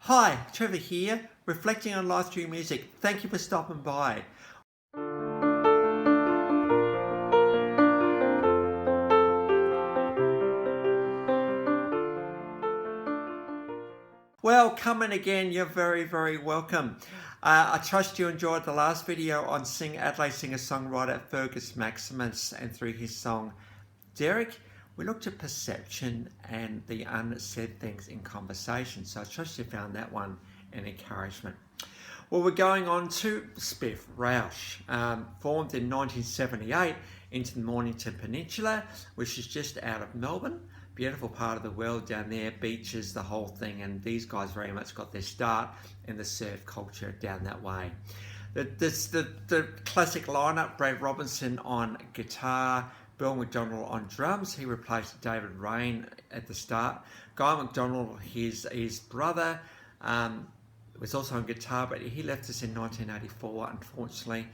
Hi, Trevor here, reflecting on live stream music. Thank you for stopping by. Well, coming again, you're very welcome. I trust you enjoyed the last video on Adelaide singer-songwriter Fergus Maximus, and through his song Derek, we looked at perception and the unsaid things in conversation. So I trust you found that one an encouragement. Well, we're going on to Spiff Roush, formed in 1978 into the Mornington Peninsula, which is just out of Melbourne. Beautiful part of the world down there, beaches, the whole thing, and these guys very much got their start in the surf culture down that way. The classic lineup: Brad Robinson on guitar, Bill McDonald on drums. He replaced David Rain at the start. Guy McDonald, his brother, was also on guitar, but he left us in 1984, unfortunately.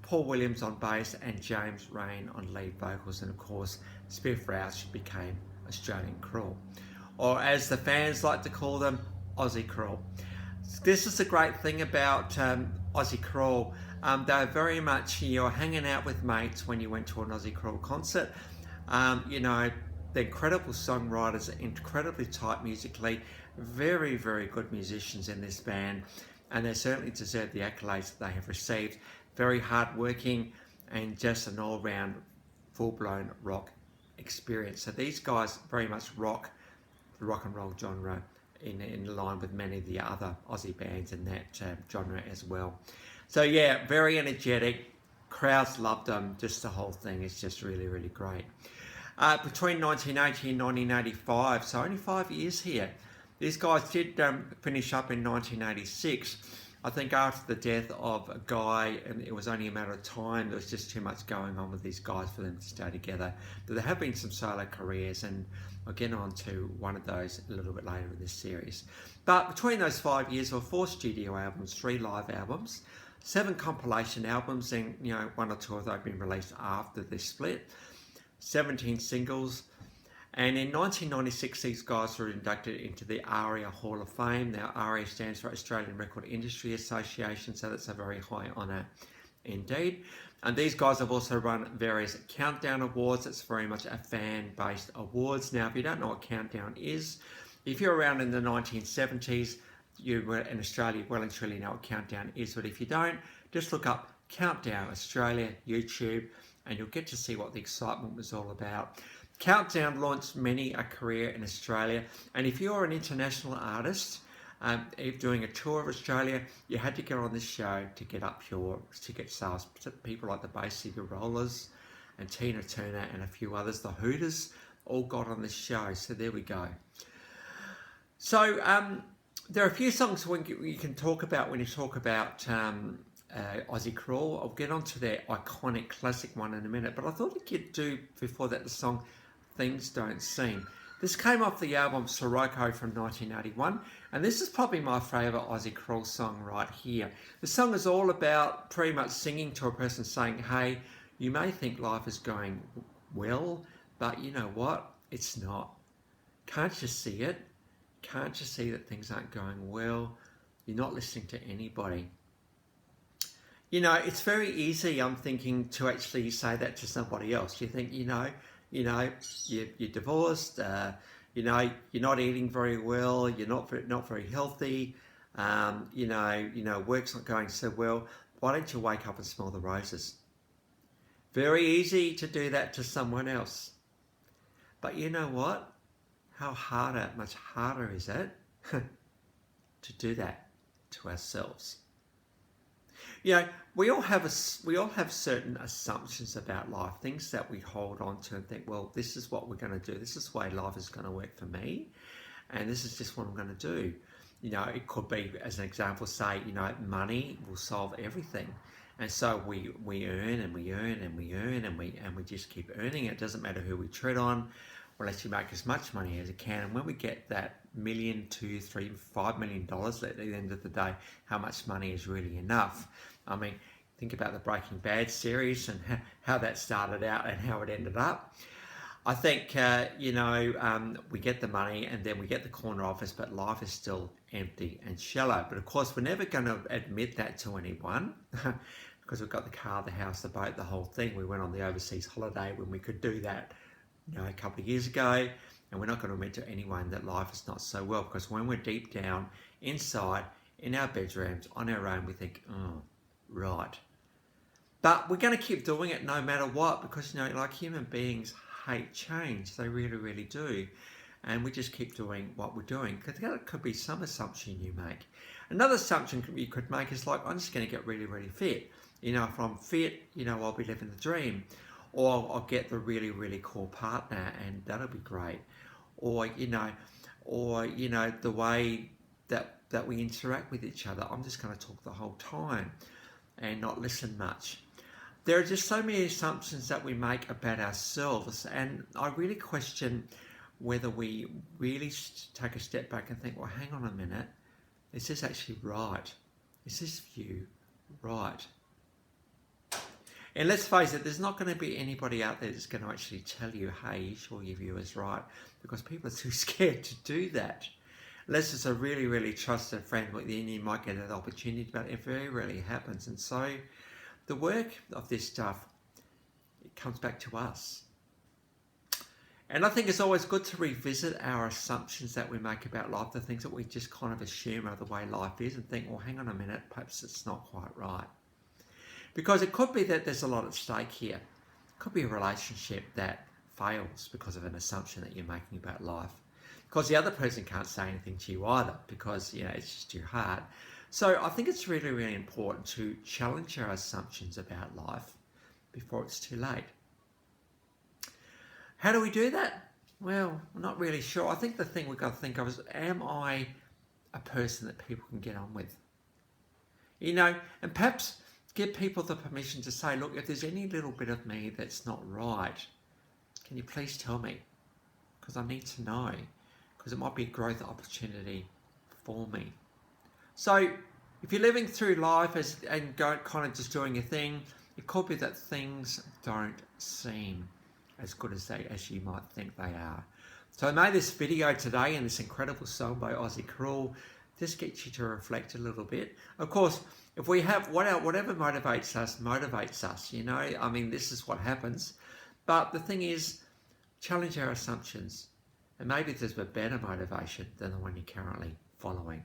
Paul Williams on bass and James Rain on lead vocals, and of course Spiff Roush became Australian Crawl, or as the fans like to call them, Aussie Crawl. This is the great thing about Aussie Crawl. They're very much, you're hanging out with mates when you went to an Aussie Crawl concert. They're incredible songwriters, incredibly tight musically, very good musicians in this band, and they certainly deserve the accolades that they have received. Very hard-working and just an all-round full-blown rock experience. So these guys very much rock the rock and roll genre in line with many of the other Aussie bands in that genre as well. So yeah, very energetic, crowds loved them, just the whole thing is just really great. Between 1980 and 1985, so only 5 years here, these guys did finish up in 1986. I think after the death of a guy, and it was only a matter of time, there was just too much going on with these guys for them to stay together. But there have been some solo careers, and I'll get on to one of those a little bit later in this series. But between those 5 years, there were 4 studio albums, 3 live albums, 7 compilation albums, and 1 or 2 of those have been released after this split, 17 singles. And in 1996, these guys were inducted into the ARIA Hall of Fame. Now, ARIA stands for Australian Record Industry Association, so that's a very high honour indeed. And these guys have also run various Countdown Awards. It's very much a fan-based awards. Now, if you don't know what Countdown is, if you're around in the 1970s, you were in Australia, well and truly know what Countdown is. But if you don't, just look up Countdown Australia, YouTube, and you'll get to see what the excitement was all about. Countdown launched many a career in Australia, and if you're an international artist doing a tour of Australia, you had to get on this show to get up your ticket sales. People like the Bay City Rollers and Tina Turner and a few others, the Hooters, all got on this show, so there we go. So there are a few songs you can talk about when you talk about Aussie Crawl. I'll get onto their iconic classic one in a minute, but I thought I could do before that the song Things Don't Seem. This came off the album Sirocco from 1981, and this is probably my favourite Aussie Crawl song right here. The song is all about pretty much singing to a person saying, hey, you may think life is going well, but you know what? It's not. Can't you see it? Can't you see that things aren't going well? You're not listening to anybody. It's very easy, I'm thinking, to actually say that to somebody else. You think, you're divorced, you're not eating very well, you're not very healthy, work's not going so well. Why don't you wake up and smell the roses? Very easy to do that to someone else. But you know what? Much harder is it to do that to ourselves? We all have certain assumptions about life, things that we hold on to and think, well, this is what we're going to do. This is the way life is going to work for me, and this is just what I'm going to do. It could be, as an example, say, money will solve everything, and so we earn and we earn and we earn and we just keep earning. It doesn't matter who we tread on. We'll let you make as much money as you can, and when we get that $1 million, $2, $3, $5 million at the end of the day, how much money is really enough? I mean, think about the Breaking Bad series and how that started out and how it ended up. I think, we get the money and then we get the corner office, but life is still empty and shallow. But of course, we're never going to admit that to anyone because we've got the car, the house, the boat, the whole thing. We went on the overseas holiday when we could do that, a couple of years ago. And we're not going to admit to anyone that life is not so well, because when we're deep down inside in our bedrooms on our own, we think, oh, right. But we're going to keep doing it no matter what, because, like human beings hate change. They really, really do. And we just keep doing what we're doing. Because that could be some assumption you make. Another assumption you could make is like, I'm just going to get really, really fit. If I'm fit, I'll be living the dream. Or I'll get the really, really cool partner and that'll be great. Or, the way that we interact with each other. I'm just going to talk the whole time and not listen much. There are just so many assumptions that we make about ourselves, and I really question whether we really take a step back and think, well, hang on a minute, is this actually right? Is this view right? And let's face it, there's not going to be anybody out there that's going to actually tell you, hey, you sure your view is right? Because people are too scared to do that. Unless it's a really, really trusted friend, then you might get that opportunity, but it very rarely happens. And so the work of this stuff, it comes back to us. And I think it's always good to revisit our assumptions that we make about life, the things that we just kind of assume are the way life is, and think, well, hang on a minute, perhaps it's not quite right. Because it could be that there's a lot at stake here. It could be a relationship that fails because of an assumption that you're making about life. Because the other person can't say anything to you either, because, it's just your heart. So I think it's really, really important to challenge our assumptions about life before it's too late. How do we do that? Well, I'm not really sure. I think the thing we've got to think of is, am I a person that people can get on with? And perhaps give people the permission to say, look, if there's any little bit of me that's not right, can you please tell me? Because I need to know, because it might be a growth opportunity for me. So if you're living through life and kind of just doing your thing, it could be that things don't seem as good as you might think they are. So I made this video today and this incredible song by Aussie just get you to reflect a little bit. Of course, if we have whatever motivates us, this is what happens. But the thing is, challenge our assumptions. And maybe there's a better motivation than the one you're currently following.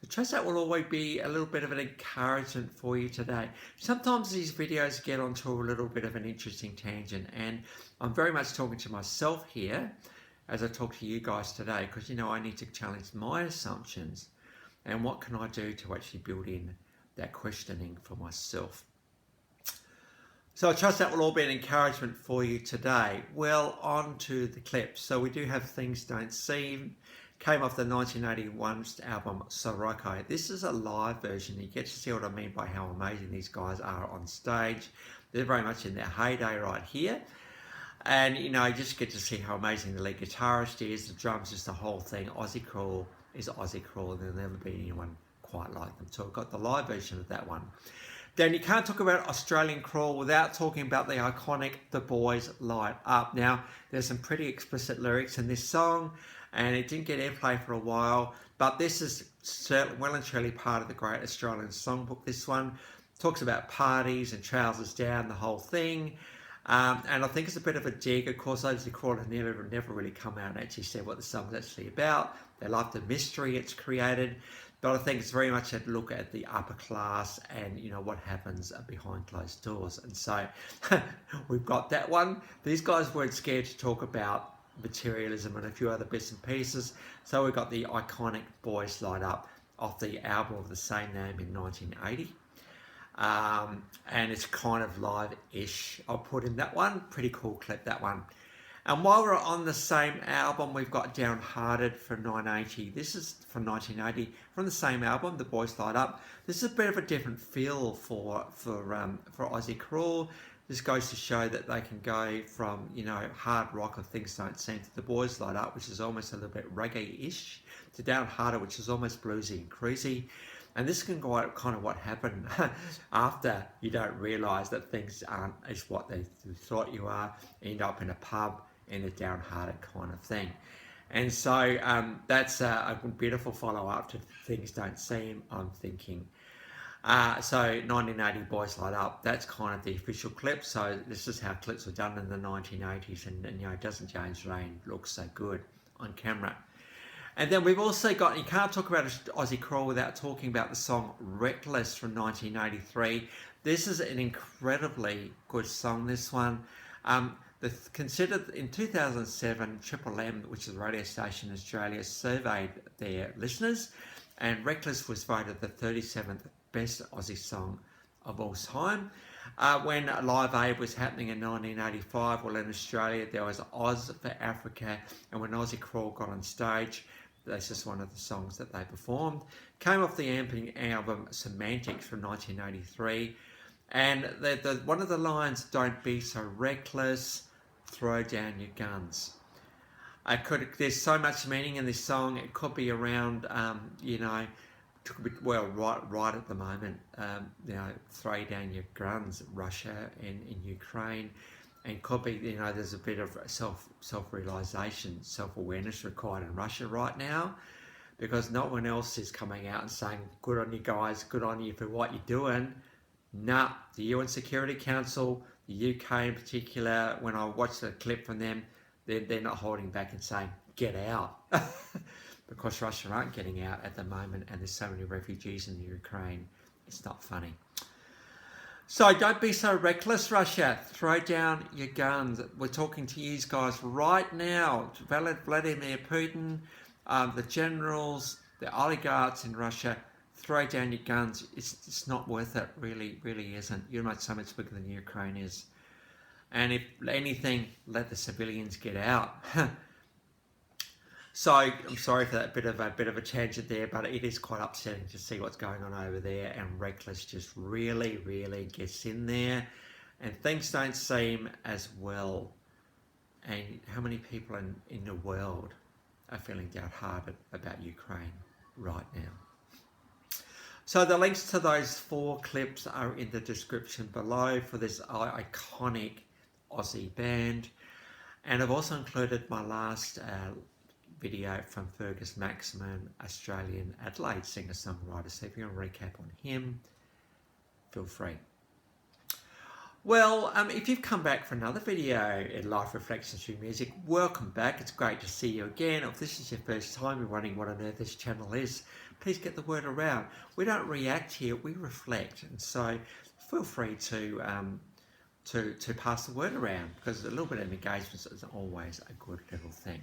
So trust that will always be a little bit of an encouragement for you today. Sometimes these videos get onto a little bit of an interesting tangent, and I'm very much talking to myself here as I talk to you guys today, because I need to challenge my assumptions and what can I do to actually build in that questioning for myself. So I trust that will all be an encouragement for you today. Well, on to the clip. So we do have Things Don't Seem. Came off the 1981 album Sirocco. This is a live version. You get to see what I mean by how amazing these guys are on stage. They're very much in their heyday right here. And, you just get to see how amazing the lead guitarist is, the drums, just the whole thing. Aussie Crawl is Aussie Crawl, and there'll never be anyone quite like them. So I've got the live version of that one. Then you can't talk about Australian Crawl without talking about the iconic The Boys Light Up. Now, there's some pretty explicit lyrics in this song, and it didn't get airplay for a while, but this is certainly well and truly part of the Great Australian Songbook. This one talks about parties and trousers down, the whole thing. And I think it's a bit of a dig. Of course, those who call it never really come out and actually said what the song's actually about. They love the mystery it's created. But I think it's very much a look at the upper class and, what happens behind closed doors. And so we've got that one. These guys weren't scared to talk about materialism and a few other bits and pieces. So we've got the iconic Boys Light Up off the album of the same name in 1980. And it's kind of live-ish. I'll put in that one. Pretty cool clip, that one. And while we're on the same album, we've got Downhearted from 1980. This is from 1980, from the same album, The Boys Light Up. This is a bit of a different feel for Aussie Crawl. This goes to show that they can go from, hard rock or Things Don't Seem to The Boys Light Up, which is almost a little bit reggae-ish, to Downhearted, which is almost bluesy and cruisy. And this can go out kind of what happened after you don't realise that things aren't as what they thought you are. You end up in a pub, in a downhearted kind of thing. And so that's a beautiful follow-up to Things Don't Seem, I'm thinking. So 1980 Boys Light Up, that's kind of the official clip. So this is how clips were done in the 1980s. And you know, doesn't James Rain look so good on camera? And then we've also got, you can't talk about Aussie Crawl without talking about the song Reckless from 1983. This is an incredibly good song, this one. Considered in 2007, Triple M, which is a radio station in Australia, surveyed their listeners, and Reckless was voted the 37th best Aussie song of all time. When Live Aid was happening in 1985, well, in Australia there was Oz for Africa, and when Aussie Crawl got on stage, this is one of the songs that they performed. Came off the album Semantics from 1983, and one of the lines, "Don't be so reckless, throw down your guns." There's so much meaning in this song. It could be around, you know, right at the moment, you know, throw down your guns, Russia and in Ukraine, and could be, you know, there's a bit of self-realization, self-awareness required in Russia right now, because no one else is coming out and saying, good on you guys, good on you for what you're doing. Nah, the UN Security Council, the UK in particular, when I watched the clip from them, they're not holding back and saying, get out. Because Russia aren't getting out at the moment, and there's so many refugees in the Ukraine. It's not funny. So don't be so reckless, Russia. Throw down your guns. We're talking to you guys right now. Vladimir Putin, the generals, the oligarchs in Russia, throw down your guns. It's not worth it, really isn't. You're so much bigger than Ukraine is. And if anything, let the civilians get out. So I'm sorry for that bit of a tangent there, but it is quite upsetting to see what's going on over there, and Reckless just really gets in there, and Things Don't Seem as well. And how many people in the world are feeling downhearted about Ukraine right now? So the links to those 4 clips are in the description below for this iconic Aussie band, and I've also included my last video from Fergus Maximum, Australian Adelaide singer-songwriter. So if you want to recap on him, feel free. Well, if you've come back for another video in Life Reflections Through Music, welcome back. It's great to see you again. If this is your first time you're wondering what on earth this channel is, please get the word around. We don't react here, we reflect. And so feel free to pass the word around, because a little bit of engagement is always a good little thing.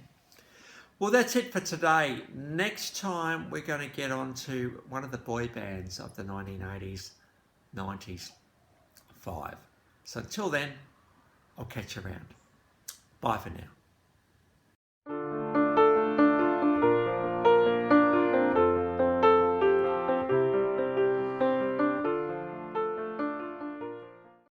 Well, that's it for today. Next time, we're going to get on to one of the boy bands of the 1980s, 90s, 5. So until then, I'll catch you around. Bye for now.